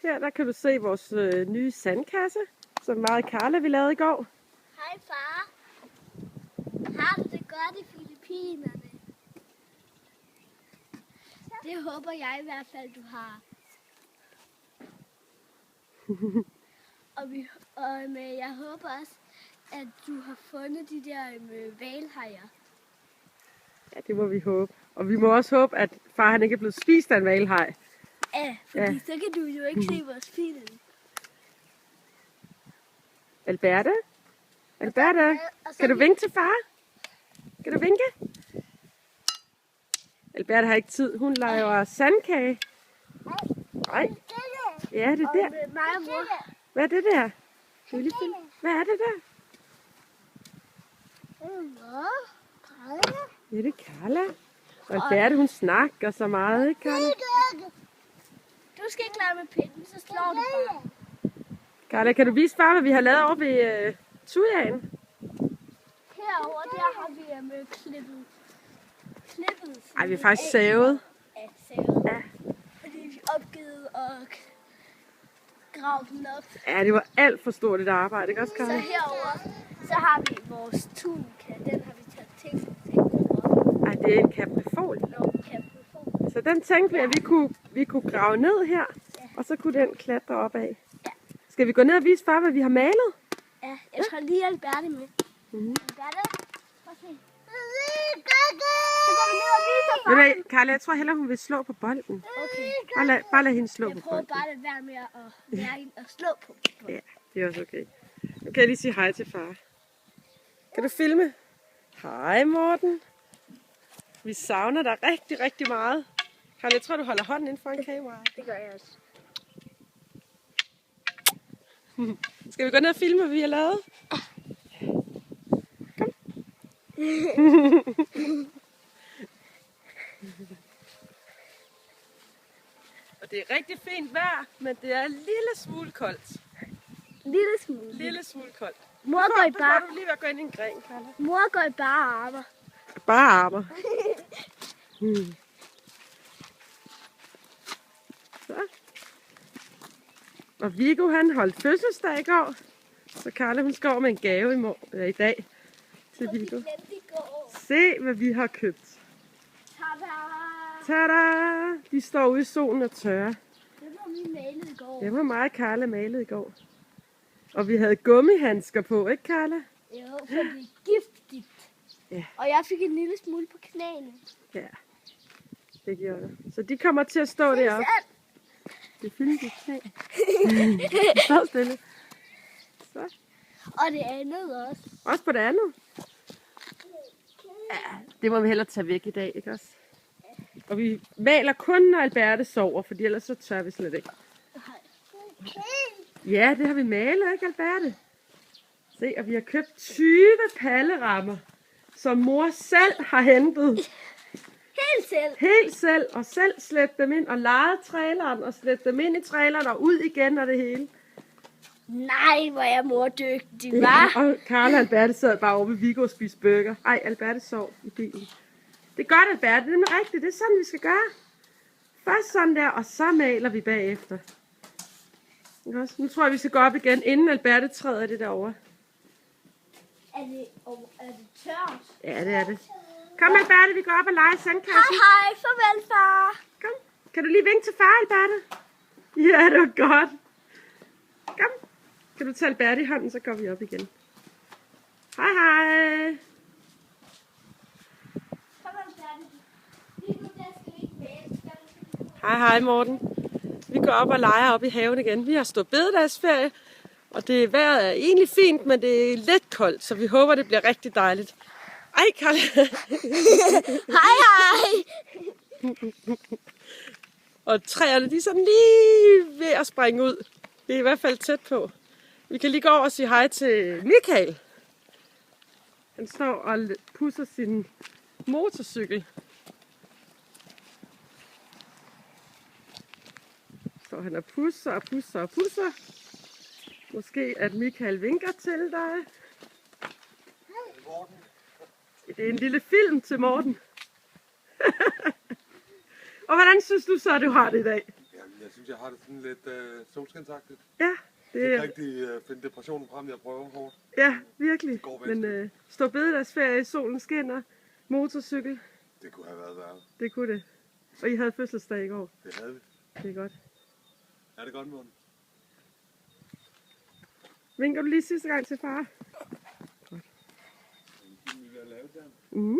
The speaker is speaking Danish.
Her der kan du se vores nye sandkasse, som mig og Carla vi lavede i går. Hej far. Har du det godt i Filippinerne? Det håber jeg i hvert fald, du har. Jeg håber også, at du har fundet de der hvalhajer. Ja, det må vi håbe. Og vi må også håbe, at far han ikke er blevet spist af en hvalhaj. Ja, fordi så kan du jo ikke se vores film. Alberte? Alberte? Kan du vinke til far? Kan du vinke? Alberte har ikke tid. Hun laver sandkage. Nej. Ja, det er der. Hvad er det der? Hvad er det der? Ja, det er Carla. Og Alberte, hun snakker så meget, ikke Carla? Du skal ikke lege med pinden, så slår du bare. Carla, kan du vise far, hvad vi har lavet over ved Tujaen? Herover der har vi klippet. Ej, vi har faktisk savet. Ja, savet. Ja. Fordi vi opgivet og gravet den op. Ja, det var alt for stort et arbejde, ikke også, Så Carla? herover så har vi vores tunika. Den har vi taget til. Ej, det er en kapnefol. Så den tænkte vi, at vi kunne grave ned her, og så kunne den klatre opad. Ja. Skal vi gå ned og vise far, hvad vi har malet? Ja, jeg tager lige Alberte med. Alberte, prøv at se. Så går vi ned og viser far. Nej, Carla, jeg tror hellere, hun vil slå på bolden. Okay. Bare lad hende slå Jeg på prøver bolden. bare at være med at være en og slå på. Ja, det er også okay. Nu kan jeg lige sige hej til far. Kan du filme? Hej, Morten. Vi savner dig rigtig, rigtig meget. Carla, jeg tror, du holder hånden inden for en kamera. Det gør jeg også. Skal vi gå ned og filme, hvad vi har lavet? Kom. Og det er rigtig fint vejr, men det er en lille smule koldt. Lille smule. Koldt. Mor går i bare. Du lige ved at gå ind i en gren, Carla. Mor går i bare armer. Bare armer. Så. Og Viggo han holdt fødselsdag i går. Så Carla hun skal over med en gave i dag til Viggo. Se hvad vi har købt. Tada! De står ude i solen og tørre. Det var vi malet i går. Det var mig og Carla malet i går. Og vi havde gummihandsker på, ikke Carla? Jo, for det er giftigt. Ja. Og jeg fik en lille smule på knæene. Ja, det gjorde det. Så de kommer til at stå deroppe. Det fylder dit knæ. Stå stille. Så. Og det andet også. Også på det andet. Ja, det må vi hellere tage væk i dag, ikke også? Og vi maler kun, når Alberte sover, for ellers så tør vi slet ikke. Ja, det har vi malet, ikke Alberte? Se, og vi har købt 20 pallerammer, som mor selv har hentet. Helt selv, og selv slæbt dem ind og lejet traileren, og slæbt dem ind i traileren og ud igen og det hele. Nej, hvor er mor dygtig, hva'? Ja, og Carla og Alberte sad bare over ved Viggo og spiste burger. Ej, Alberte sov i bilen. Det er godt, Alberte, det er rigtigt, det er sådan, vi skal gøre. Først sådan der, og så maler vi bagefter. Nu tror jeg, vi skal gå op igen, inden Alberte træder det derovre. Er det tørt? Ja, det er det. Kom, Alberte, vi går op og leger sandkassen. Hej, farvel far. Kom. Kan du lige vinke til far, Alberte? Ja, det var godt. Kom. Kan du tage Alberte i hånden, så går vi op igen. Hej, hej. Hej, hej Morten. Vi går op og leger op i haven igen. Vi har stået bededagsferie, og det vejret er egentlig fint, men det er lidt koldt, så vi håber, det bliver rigtig dejligt. Ej, Carla. Hej. Og træerne, de er sådan lige ved at springe ud. Det er i hvert fald tæt på. Vi kan lige gå over og sige hej til Michael. Han står og pusser sin motorcykel. Så han er pusser. Måske at Michael vinker til dig. Det er en lille film til Morten. Og hvordan synes du så, du har det i dag? Jamen, jeg synes synes, jeg har det sådan lidt solskinsagtigt. Ja, Det er ikke rigtig finde depressionen frem, jeg prøver hårdt. Ja, virkelig. Men stor bededagsferie, solen skinner, motorcykel. det kunne have været værre. Det kunne det. Og I havde fødselsdag i går. Det havde vi. Det er godt. Er det godt, Morten? Vinker du lige sidste gang til far? Vi vil lave det. Mhm.